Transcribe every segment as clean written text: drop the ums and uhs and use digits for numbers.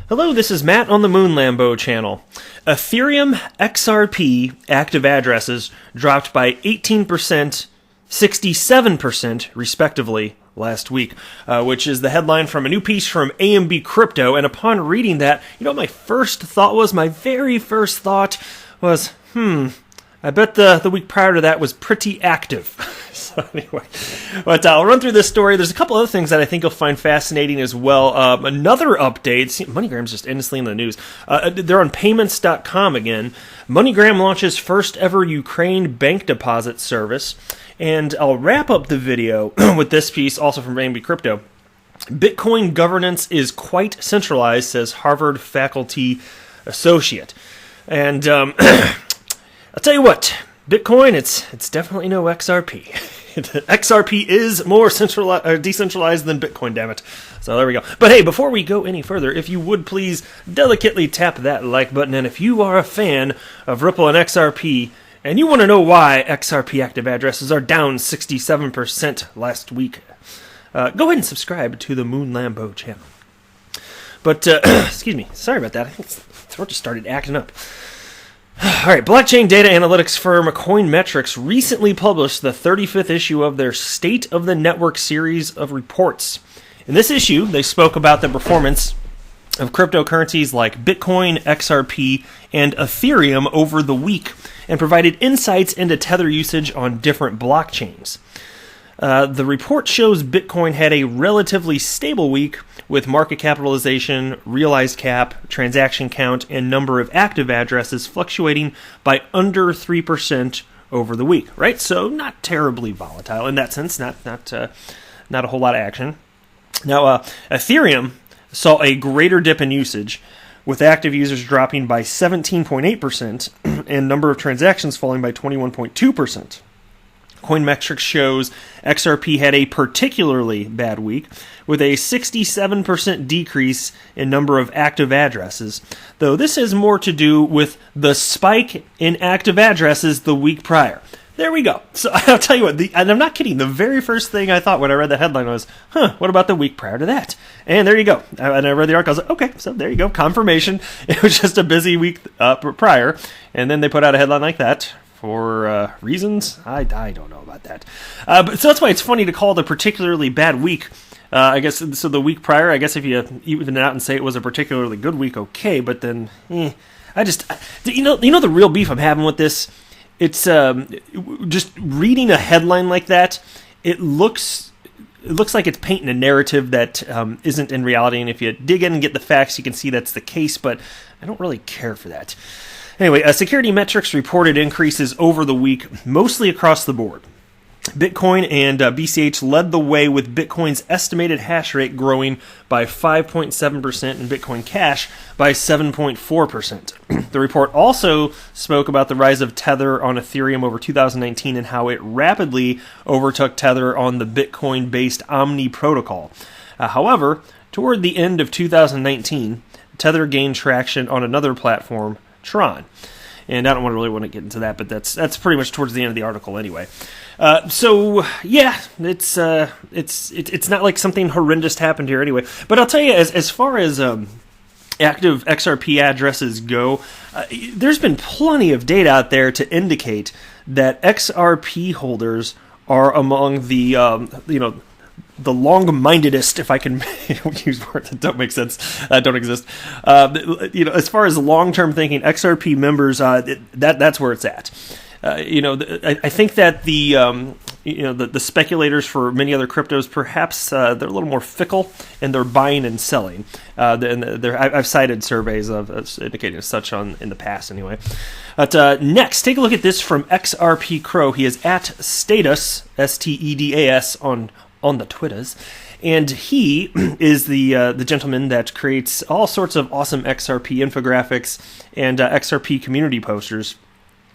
Hello, this is Matt on the Moon Lambo channel. Ethereum XRP active addresses dropped by 18%, 67% respectively last week, which is the headline from a new piece from AMB Crypto. And upon reading that, my very first thought was, I bet the week prior to that was pretty active. So anyway, but I'll run through this story. There's a couple other things that I think you'll find fascinating as well. Another update. MoneyGram's just endlessly in the news. They're on payments.com again. MoneyGram launches first ever Ukraine bank deposit service. And I'll wrap up the video with this piece, also from AMB Crypto. Bitcoin governance is quite centralized, says Harvard faculty associate. And I'll tell you what, Bitcoin, it's definitely no XRP. XRP is more decentralized than Bitcoin, damn it. So there we go. But hey, before we go any further, if you would please delicately tap that like button, and if you are a fan of Ripple and XRP, and you want to know why XRP active addresses are down 67% last week, go ahead and subscribe to the Moon Lambo channel. But, excuse me, sorry about that. I think the throat just started acting up. All right, blockchain data analytics firm Coinmetrics recently published the 35th issue of their State of the Network series of reports. In this issue, they spoke about the performance of cryptocurrencies like Bitcoin, XRP, and Ethereum over the week, and provided insights into Tether usage on different blockchains. The report shows Bitcoin had a relatively stable week with market capitalization, realized cap, transaction count, and number of active addresses fluctuating by under 3% over the week, right? So not terribly volatile in that sense, not a whole lot of action. Now, Ethereum saw a greater dip in usage, with active users dropping by 17.8% and number of transactions falling by 21.2%. Coinmetrics shows XRP had a particularly bad week, with a 67% decrease in number of active addresses, though this has more to do with the spike in active addresses the week prior. There we go. So I'll tell you what, and I'm not kidding, the very first thing I thought when I read the headline was, what about the week prior to that? And there you go. And I read the article, I was like, okay, so there you go, confirmation. It was just a busy week prior, and then they put out a headline like that. For reasons, I don't know about that. But so that's why it's funny to call it a particularly bad week. I guess so. The week prior, I guess if you even it out and say it was a particularly good week, okay. But then, the real beef I'm having with this. It's just reading a headline like that. It looks like it's painting a narrative that isn't in reality. And if you dig in and get the facts, you can see that's the case. But I don't really care for that. Anyway, Security Metrics reported increases over the week, mostly across the board. Bitcoin and BCH led the way, with Bitcoin's estimated hash rate growing by 5.7% and Bitcoin Cash by 7.4%. The report also spoke about the rise of Tether on Ethereum over 2019 and how it rapidly overtook Tether on the Bitcoin-based Omni protocol. However, toward the end of 2019, Tether gained traction on another platform, Tron. And I don't really want to get into that, but that's pretty much towards the end of the article anyway. So yeah, it's not like something horrendous happened here anyway. But I'll tell you, as far as active XRP addresses go, there's been plenty of data out there to indicate that XRP holders are among the the long-mindedest, if I can use words that don't make sense, don't exist. As far as long-term thinking, XRP members, that's where it's at. I think that the speculators for many other cryptos, perhaps they're a little more fickle in their buying and selling. I've cited surveys of indicating as such in the past anyway. But next, take a look at this from XRP Crow. He is at Status, STEDAS, on the Twitters, and he is the gentleman that creates all sorts of awesome XRP infographics and XRP community posters.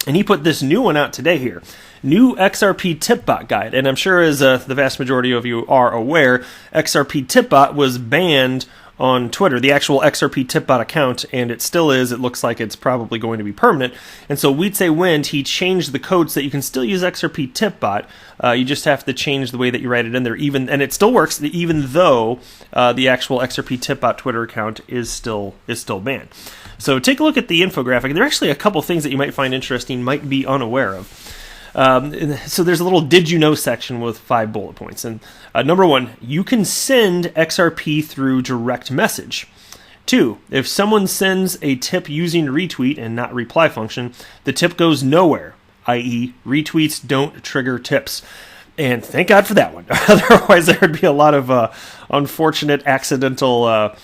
And he put this new one out today here. New XRP Tip Bot Guide. And I'm sure, as the vast majority of you are aware, XRP Tip Bot was banned on Twitter, the actual XRP Tip Bot account, and it still is. It looks like it's probably going to be permanent. And so We'd Say Wind, he changed the code so that you can still use XRP Tip Bot. You just have to change the way that you write it in there, and it still works, even though the actual XRP Tip Bot Twitter account is still banned. So take a look at the infographic. There are actually a couple things that you might find interesting, might be unaware of. So there's a little did you know section with 5 bullet points. And number 1, you can send XRP through direct message. 2, if someone sends a tip using retweet and not reply function, the tip goes nowhere, i.e. retweets don't trigger tips. And thank God for that one. Otherwise, there would be a lot of unfortunate accidental,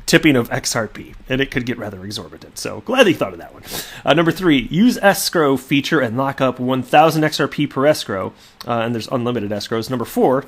tipping of XRP, and it could get rather exorbitant. So glad they thought of that one. Number 3, use escrow feature and lock up 1,000 XRP per escrow, and there's unlimited escrows. Number 4,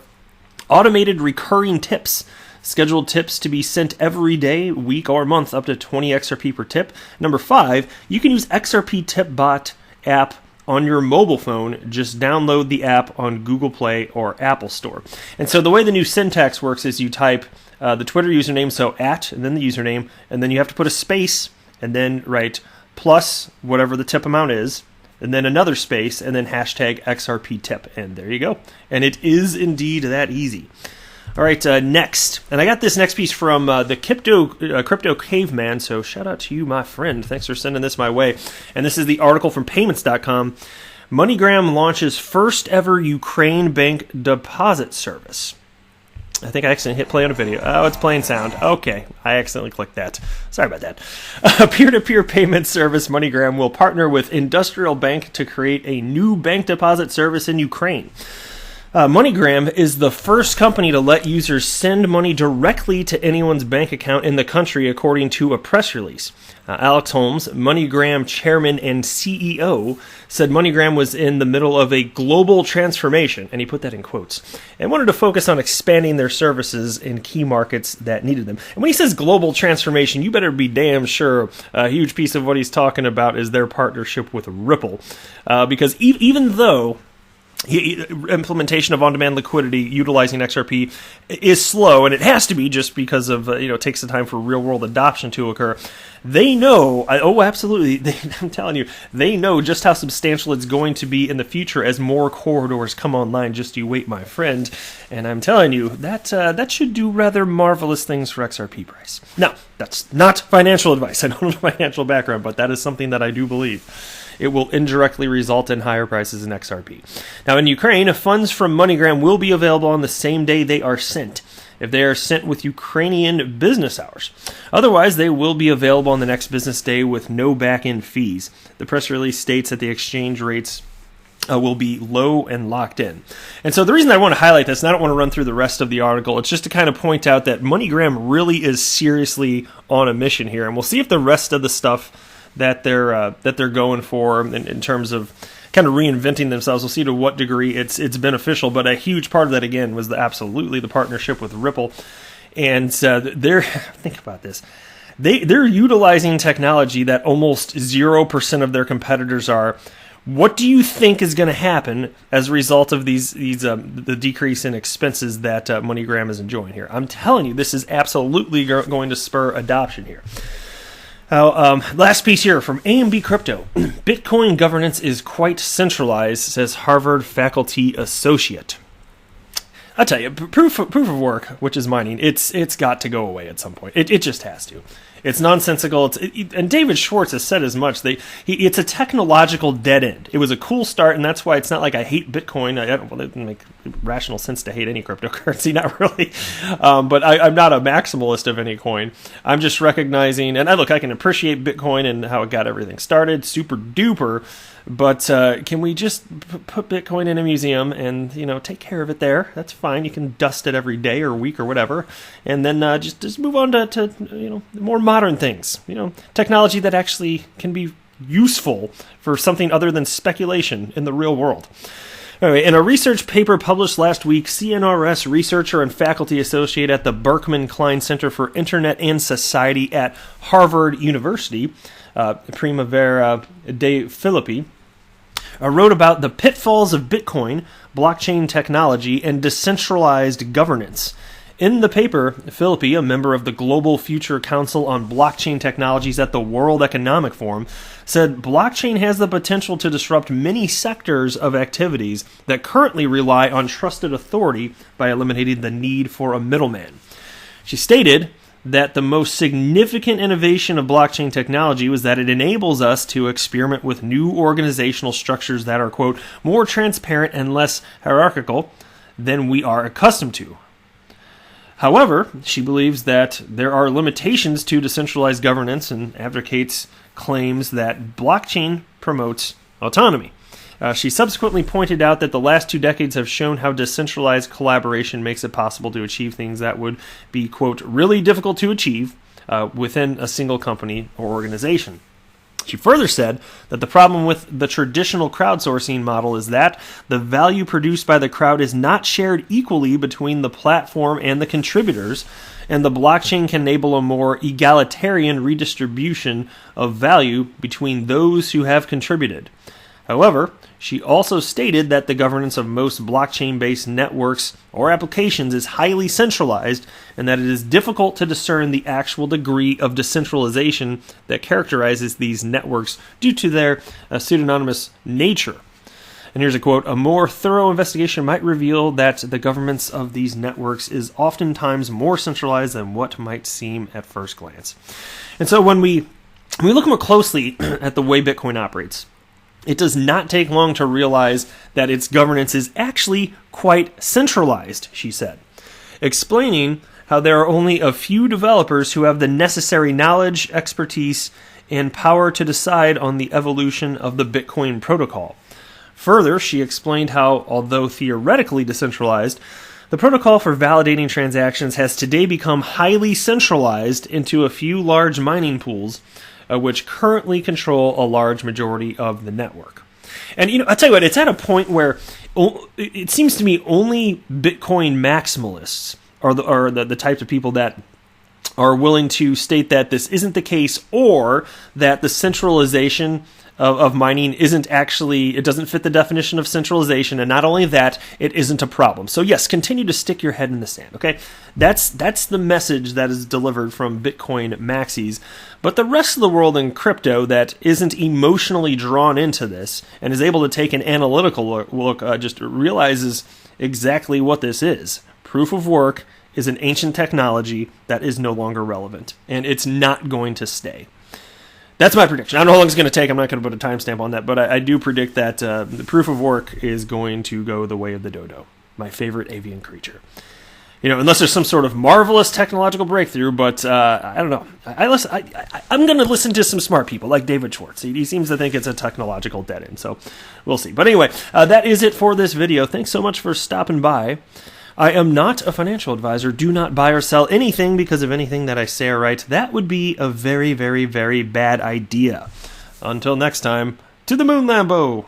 automated recurring tips. Scheduled tips to be sent every day, week, or month, up to 20 XRP per tip. Number 5, you can use XRP Tip Bot app on your mobile phone. Just download the app on Google Play or Apple Store. And so the way the new syntax works is you type the Twitter username, so @ and then the username, and then you have to put a space and then write plus whatever the tip amount is, and then another space, and then hashtag XRP tip, and there you go. And it is indeed that easy. All right, next, and I got this next piece from the Crypto Caveman, so shout out to you, my friend. Thanks for sending this my way. And this is the article from payments.com. MoneyGram launches first ever Ukraine bank deposit service. I think I accidentally hit play on a video. Oh, it's playing sound. Okay, I accidentally clicked that. Sorry about that. A peer-to-peer payment service, MoneyGram, will partner with Industrial Bank to create a new bank deposit service in Ukraine. MoneyGram is the first company to let users send money directly to anyone's bank account in the country, according to a press release. Alex Holmes, MoneyGram chairman and CEO, said MoneyGram was in the middle of a global transformation, and he put that in quotes, and wanted to focus on expanding their services in key markets that needed them. And when he says global transformation, you better be damn sure a huge piece of what he's talking about is their partnership with Ripple. Because even though implementation of on-demand liquidity utilizing XRP is slow, and it has to be just because of it takes the time for real-world adoption to occur. They know, absolutely, I'm telling you, they know just how substantial it's going to be in the future as more corridors come online. Just you wait, my friend. And I'm telling you, that should do rather marvelous things for XRP price. Now, that's not financial advice. I don't have a financial background, but that is something that I do believe. It will indirectly result in higher prices in XRP. Now, in Ukraine, funds from MoneyGram will be available on the same day they are sent, if they are sent with Ukrainian business hours. Otherwise, they will be available on the next business day with no back-end fees. The press release states that the exchange rates will be low and locked in. And so the reason I want to highlight this, and I don't want to run through the rest of the article, it's just to kind of point out that MoneyGram really is seriously on a mission here. And we'll see if the rest of the stuff that they're going for in terms of kind of reinventing themselves. We'll see to what degree it's beneficial, but a huge part of that again was absolutely the partnership with Ripple, and they're think about this. They're utilizing technology that almost 0% of their competitors are. What do you think is going to happen as a result of the decrease in expenses that MoneyGram is enjoying here? I'm telling you, this is absolutely going to spur adoption here. Last piece here from AMB Crypto. Bitcoin governance is quite centralized, says Harvard faculty associate. I'll tell you, proof of work, which is mining, it's got to go away at some point. It just has to. It's nonsensical. And David Schwartz has said as much. It's a technological dead end. It was a cool start, and that's why it's not like I hate Bitcoin. It doesn't make rational sense to hate any cryptocurrency, not really. But I'm not a maximalist of any coin. I'm just recognizing, and I can appreciate Bitcoin and how it got everything started, super duper. But can we just put Bitcoin in a museum and take care of it there? That's fine. You can dust it every day or week or whatever, and then just move on to more modern things. Technology that actually can be useful for something other than speculation in the real world. Anyway, in a research paper published last week, CNRS researcher and faculty associate at the Berkman Klein Center for Internet and Society at Harvard University, Primavera de Filippi, wrote about the pitfalls of Bitcoin, blockchain technology, and decentralized governance In the paper, Philippi, a member of the Global Future Council on Blockchain Technologies at the World Economic Forum, said blockchain has the potential to disrupt many sectors of activities that currently rely on trusted authority by eliminating the need for a middleman. She stated that the most significant innovation of blockchain technology was that it enables us to experiment with new organizational structures that are, quote, more transparent and less hierarchical than we are accustomed to. However, she believes that there are limitations to decentralized governance and advocates claims that blockchain promotes autonomy. She subsequently pointed out that the last 2 decades have shown how decentralized collaboration makes it possible to achieve things that would be, quote, really difficult to achieve within a single company or organization. She further said that the problem with the traditional crowdsourcing model is that the value produced by the crowd is not shared equally between the platform and the contributors, and the blockchain can enable a more egalitarian redistribution of value between those who have contributed. However, she also stated that the governance of most blockchain-based networks or applications is highly centralized and that it is difficult to discern the actual degree of decentralization that characterizes these networks due to their pseudonymous nature. And here's a quote, "A more thorough investigation might reveal that the governance of these networks is oftentimes more centralized than what might seem at first glance." And so when we look more closely at the way Bitcoin operates, it does not take long to realize that its governance is actually quite centralized, she said, explaining how there are only a few developers who have the necessary knowledge, expertise, and power to decide on the evolution of the Bitcoin protocol. Further, she explained how, although theoretically decentralized, the protocol for validating transactions has today become highly centralized into a few large mining pools, which currently control a large majority of the network. And, I'll tell you what, it's at a point where it seems to me only Bitcoin maximalists are the types of people that are willing to state that this isn't the case, or that the centralization of mining it doesn't fit the definition of centralization, and not only that, it isn't a problem. So yes, continue to stick your head in the sand, okay? That's the message that is delivered from Bitcoin maxis, but the rest of the world in crypto that isn't emotionally drawn into this and is able to take an analytical look just realizes exactly what this is. Proof of work is an ancient technology that is no longer relevant, and it's not going to stay. That's my prediction. I don't know how long it's going to take. I'm not going to put a timestamp on that, but I do predict that the proof of work is going to go the way of the dodo, my favorite avian creature. Unless there's some sort of marvelous technological breakthrough, but I don't know. I'm going to listen to some smart people like David Schwartz. He seems to think it's a technological dead end, so we'll see. But anyway, that is it for this video. Thanks so much for stopping by. I am not a financial advisor. Do not buy or sell anything because of anything that I say or write. That would be a very, very, very bad idea. Until next time, to the moon, Lambo!